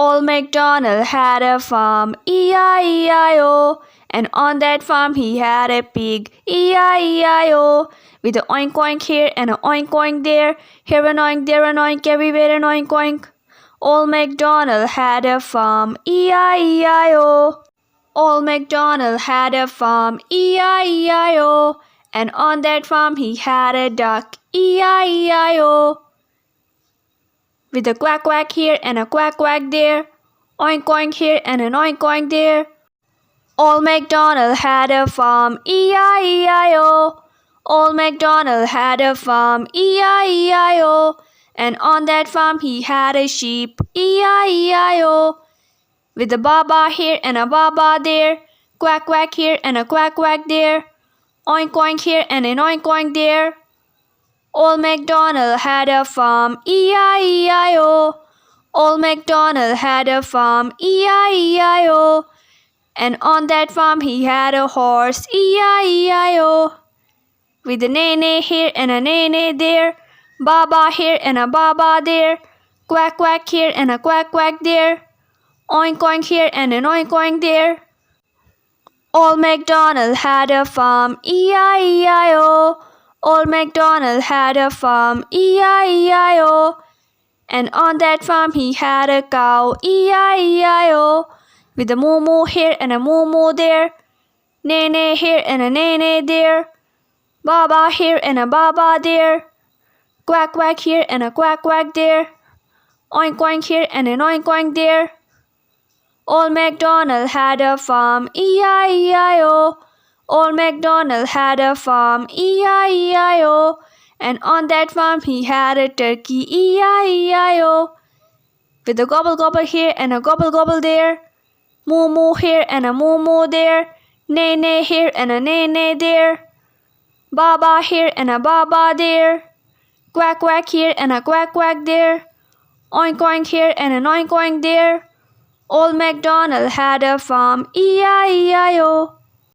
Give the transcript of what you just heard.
Old MacDonald had a farm, E-I-E-I-O, and on that farm he had a pig, E-I-E-I-O, with a oink oink here and a oink oink there, here an oink, there an oink, everywhere an oink oink. Old MacDonald had a farm, E-I-E-I-O. Old MacDonald had a farm, E-I-E-I-O, and on that farm he had a duck, E-I-E-I-O, with a quack quack here and a quack quack there, oink oink here and an oink oink there. Old MacDonald had a farm, E-I-E-I-O. Old MacDonald had a farm, E-I-E-I-O, and on that farm he had a sheep, E-I-E-I-O, with a baa here and a baa there, quack quack here and a quack quack there, oink oink here and an oink oink there. Old MacDonald had a farm, E-I-E-I-O. Old MacDonald had a farm, E-I-E-I-O, and on that farm he had a horse, E-I-E-I-O, with a neigh here and a neigh there, baa here and a baa there, quack quack here and a quack quack there, oink oink here and an oink oink there. Old MacDonald had a farm, E-I-E-I-O. Old MacDonald had a farm, E-I-E-I-O, and on that farm he had a cow, E-I-E-I-O, with a moo here and a moo there, neigh here and a neigh there, baa here and a baa there, quack quack here and a quack quack there, oink oink here and an oink oink there. Old MacDonald had a farm, E-I-E-I-O. Old MacDonald had a farm, E-I-E-I-O, and on that farm he had a turkey, E-I-E-I-O, with a gobble gobble here and a gobble gobble there, moo here and a moo there, neigh here and a neigh there, baa here and a baa there, quack quack here and a quack quack there, oink oink here and an oink oink there. Old MacDonald had a farm, E-I-E-I-O.